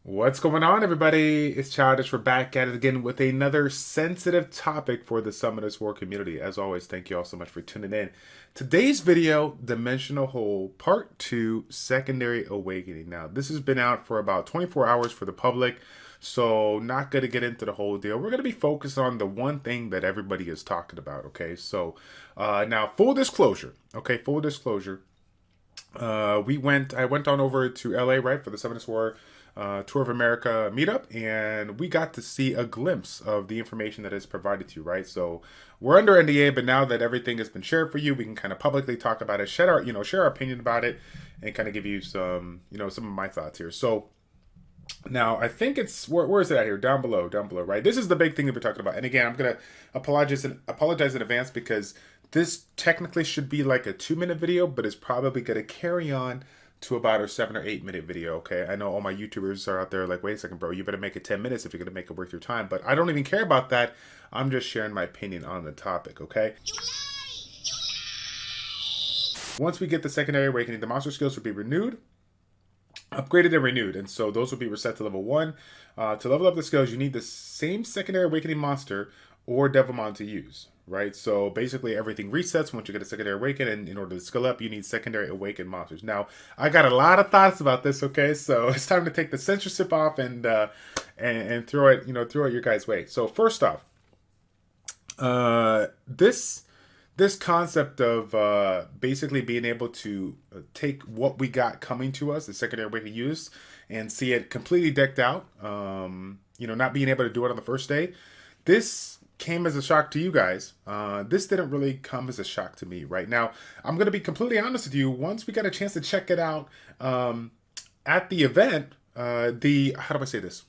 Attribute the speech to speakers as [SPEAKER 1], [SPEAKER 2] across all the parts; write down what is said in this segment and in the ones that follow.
[SPEAKER 1] What's going on, everybody? It's Childish. We're back at it again with another sensitive topic for the Summoners War community. As always, thank you all so much for tuning in. Today's video, Dimensional Hole Part 2, Secondary Awakening. Now, this has been out for about 24 hours for the public, so not going to get into the whole deal. We're going to be focused on the one thing that everybody is talking about, okay? So, now, full disclosure, okay? Full disclosure. I went on over to LA, right, for the Summoners War Tour of America meetup, and we got to see a glimpse of the information that is provided to you, right? So we're under NDA, but now that everything has been shared for you, we can kind of publicly talk about it, share our opinion about it, and kind of give you some, some of my thoughts here. So now I think it's where is it at here? Down below, right? This is the big thing that we're talking about. And again, I'm gonna apologize in advance because this technically should be like a 2-minute video, but it's probably gonna carry on to about a 7 or 8 minute video. Okay, I know all my YouTubers are out there like, wait a second, bro, you better make it 10 minutes if you're gonna make it worth your time. But I don't even care about that. I'm just sharing my opinion on the topic. Okay. Once we get the secondary awakening, the monster skills will be renewed, upgraded, and renewed, and so those will be reset to level 1. To level up the skills, you need the same secondary awakening monster or Devilmon to use, right? So basically everything resets once you get a secondary awaken, and in order to skill up, you need secondary awakened monsters. Now, I got a lot of thoughts about this, okay? So it's time to take the censorship off and throw it, throw it your guys' way. So first off, this concept of basically being able to take what we got coming to us, the secondary way to use, and see it completely decked out, not being able to do it on the first day, this came as a shock to you guys. This didn't really come as a shock to me. Right now, I'm going to be completely honest with you. Once we got a chance to check it out at the event, how do I say this?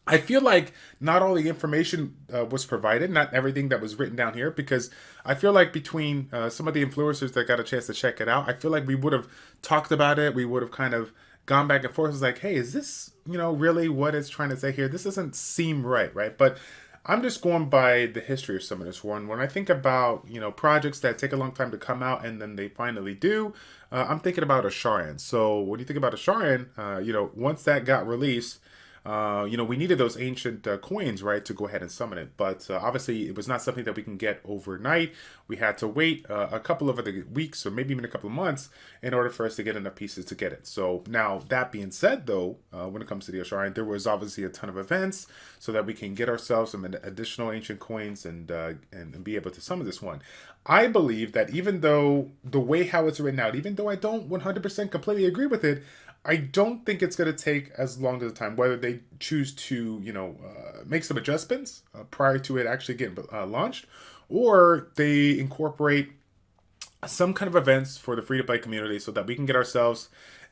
[SPEAKER 1] I feel like not all the information was provided, not everything that was written down here, because I feel like between some of the influencers that got a chance to check it out, I feel like we would have talked about it. We would have kind of gone back and forth. It's like, hey, is this, really what it's trying to say here? This doesn't seem right, right? But I'm just going by the history of some of this one. When I think about, projects that take a long time to come out and then they finally do, I'm thinking about Asharian. So when you think about Asharian, once that got released, we needed those ancient coins, right, to go ahead and summon it. But obviously, it was not something that we can get overnight. We had to wait a couple of other weeks or maybe even a couple of months in order for us to get enough pieces to get it. So now, that being said, though, when it comes to the Asharian, there was obviously a ton of events so that we can get ourselves some additional ancient coins and be able to summon this one. I believe that even though the way how it's written out, even though I don't 100% completely agree with it, I don't think it's going to take as long as the time, whether they choose to, make some adjustments prior to it actually getting launched, or they incorporate some kind of events for the free-to-play community so that we can get ourselves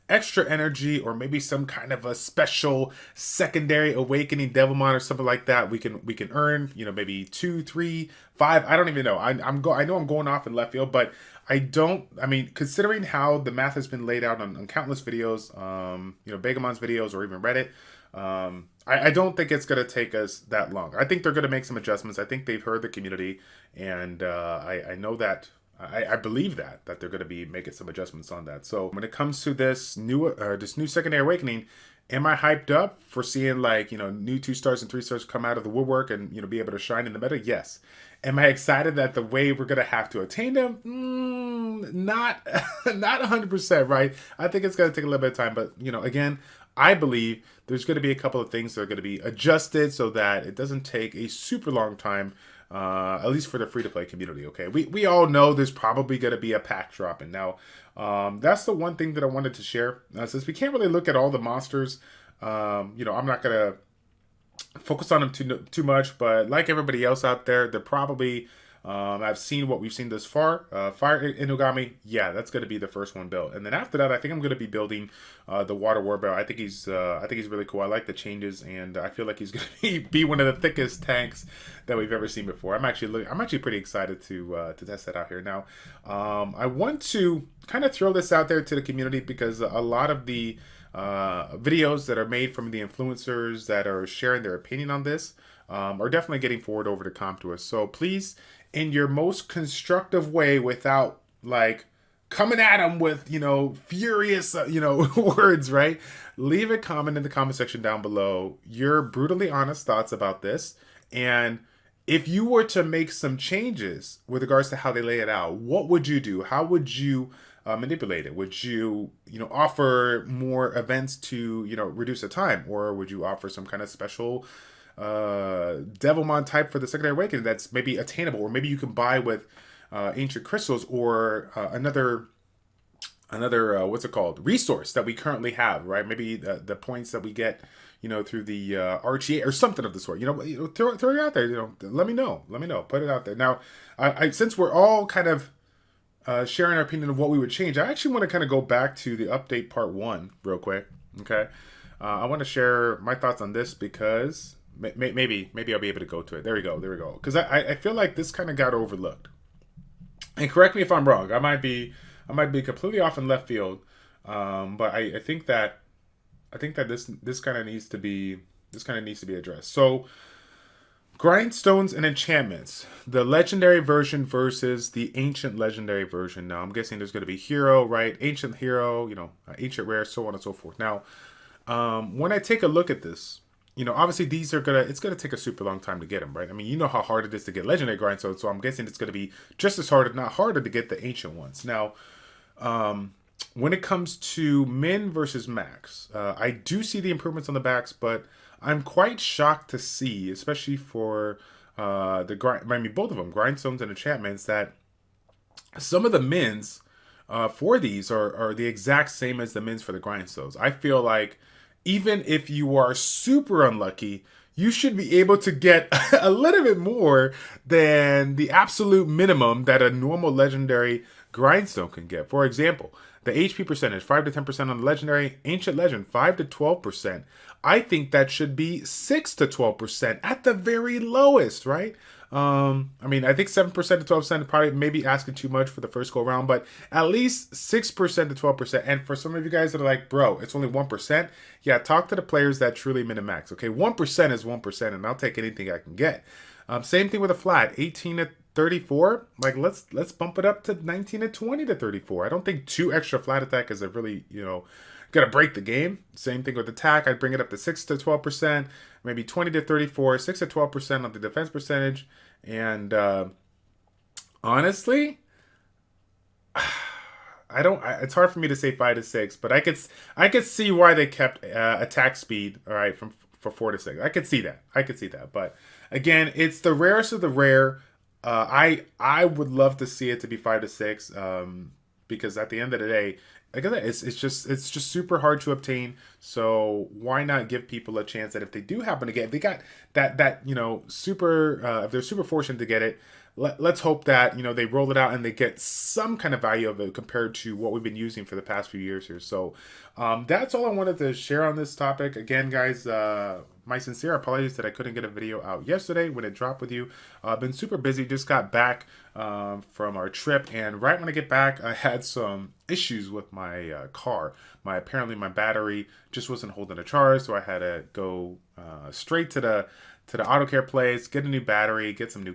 [SPEAKER 1] extra energy, or maybe some kind of a special secondary awakening Devilmon or something like that. We can earn, maybe 2, 3, 5. I don't even know. I know I'm going off in left field, but I mean, considering how the math has been laid out on countless videos, Begamon's videos, or even Reddit, I don't think it's going to take us that long. I think they're going to make some adjustments. I think they've heard the community, and I know that. I believe that they're going to be making some adjustments on that. So when it comes to this new secondary awakening, am I hyped up for seeing new 2 stars and 3 stars come out of the woodwork and be able to shine in the meta? Yes. Am I excited that the way we're going to have to attain them? Not 100%, right? I think it's going to take a little bit of time, but again, I believe there's going to be a couple of things that are going to be adjusted so that it doesn't take a super long time, at least for the free-to-play community, okay? We all know there's probably going to be a pack drop. And now, that's the one thing that I wanted to share. Since we can't really look at all the monsters, I'm not going to focus on them too much, but like everybody else out there, they're probably... I've seen what we've seen thus far. Fire Inugami, yeah, that's going to be the first one built, and then after that, I think I'm going to be building the Water Warbell. I think he's really cool. I like the changes, and I feel like he's going to be one of the thickest tanks that we've ever seen before. I'm actually pretty excited to test that out here. Now, I want to kind of throw this out there to the community because a lot of the videos that are made from the influencers that are sharing their opinion on this are definitely getting forward over to Comp to us. So please, in your most constructive way, without coming at them with, furious, words, right? Leave a comment in the comment section down below, your brutally honest thoughts about this. And if you were to make some changes with regards to how they lay it out, what would you do? How would you manipulate it? Would you, offer more events to, reduce the time? Or would you offer some kind of special Devilmon type for the Secondary Awakening that's maybe attainable? Or maybe you can buy with ancient crystals or another what's it called, resource that we currently have, right? Maybe the points that we get through the RTA or something of the sort. Throw it out there. Let me know, put it out there. Now I since we're all kind of sharing our opinion of what we would change, I actually want to kind of go back to the update part 1 real quick. Okay, I want to share my thoughts on this because maybe I'll be able to go to it. There we go, because I feel like this kind of got overlooked. And correct me if I'm wrong. I might be completely off in left field, but I think that this kind of needs to be addressed. So, grindstones and enchantments, the legendary version versus the ancient legendary version. Now, I'm guessing there's going to be hero, right? Ancient hero, ancient rare, so on and so forth. Now, when I take a look at this, obviously it's gonna take a super long time to get them, right? I mean, you know how hard it is to get legendary grindstones, so I'm guessing it's gonna be just as hard, if not harder, to get the ancient ones. Now, when it comes to min versus max, I do see the improvements on the backs, but I'm quite shocked to see, especially for both of them, grindstones and enchantments, that some of the mins for these are the exact same as the mins for the grindstones. I feel like even if you are super unlucky, you should be able to get a little bit more than the absolute minimum that a normal legendary grindstone can get. For example, the HP percentage, 5 to 10% on the legendary. Ancient legend, 5 to 12%. I think that should be 6 to 12% at the very lowest, right? I think 7% to 12% probably maybe asking too much for the first go round, but at least 6% to 12%. And for some of you guys that are like, bro, it's only 1%. Yeah, talk to the players that truly min and max. Okay, 1% is 1%, and I'll take anything I can get. Same thing with a flat, 18 to 34. Like let's bump it up to 19 to 20 to 34. I don't think 2 extra flat attack is a really gonna break the game. Same thing with attack. I'd bring it up to 6 to 12%, maybe 20 to 34, 6 to 12% on the defense percentage. And honestly, it's hard for me to say 5 to 6, but I could see why they kept attack speed, all right, for 4 to 6. I could see that. But again, it's the rarest of the rare. I would love to see it to be 5 to 6, because at the end of the day, like I said, it's just super hard to obtain. So why not give people a chance that if they do happen to get, if they got that super, if they're super fortunate to get it, let's hope that they roll it out and they get some kind of value of it compared to what we've been using for the past few years here. So that's all I wanted to share on this topic. Again, guys, my sincere apologies that I couldn't get a video out yesterday when it dropped with you. I've been super busy, just got back from our trip, and right when I get back, I had some issues with my car. Apparently my battery just wasn't holding a charge, so I had to go straight to the auto care place, get a new battery, get some new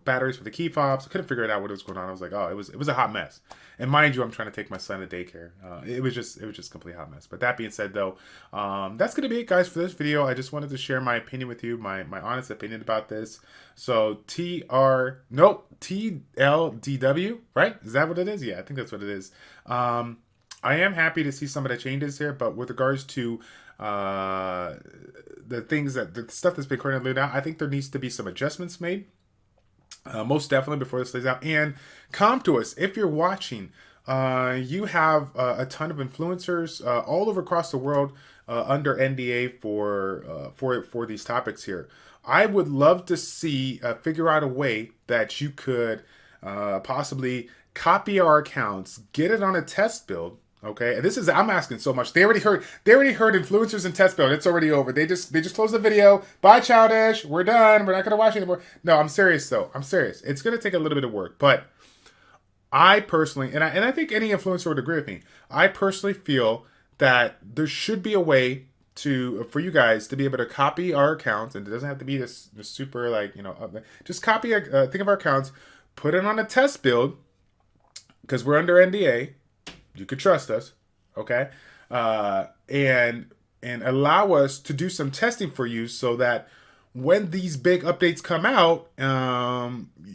[SPEAKER 1] batteries for the key fobs. I couldn't figure it out what was going on. I was like, oh, it was a hot mess. And mind you, I'm trying to take my son to daycare. It was just a complete hot mess. But that being said, though, that's gonna be it, guys, for this video. I just wanted to share my opinion with you, my honest opinion about this. So TLDW, right? Is that what it is? Yeah, I think that's what it is. I am happy to see some of the changes here, but with regards to the stuff that's been currently laid out, I think there needs to be some adjustments made. Most definitely before this lays out. And come to us if you're watching. You have a ton of influencers all over across the world under NDA for these topics here. I would love to see figure out a way that you could possibly copy our accounts, get it on a test build. Okay, and I'm asking so much. They already heard influencers and test build. It's already over. They just closed the video. Bye, Childish. We're done. We're not gonna watch anymore. No, I'm serious though. I'm serious. It's gonna take a little bit of work, but I personally, and I think any influencer would agree with me. I personally feel that there should be a way for you guys to be able to copy our accounts, and it doesn't have to be this super just copy think of our accounts, put it on a test build, because we're under NDA. You could trust us, okay? And allow us to do some testing for you so that when these big updates come out,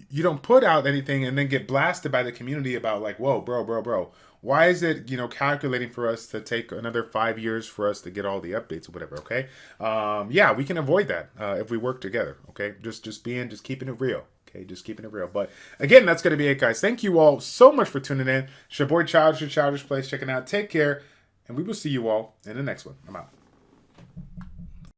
[SPEAKER 1] you don't put out anything and then get blasted by the community about like, whoa, bro, why is it, calculating for us to take another 5 years for us to get all the updates or whatever, okay? Yeah, we can avoid that if we work together, okay? Just keeping it real. Okay, just keeping it real. But again, that's going to be it, guys. Thank you all so much for tuning in. It's your boy Childish, Childish Plays, checking out. Take care, and we will see you all in the next one. I'm out.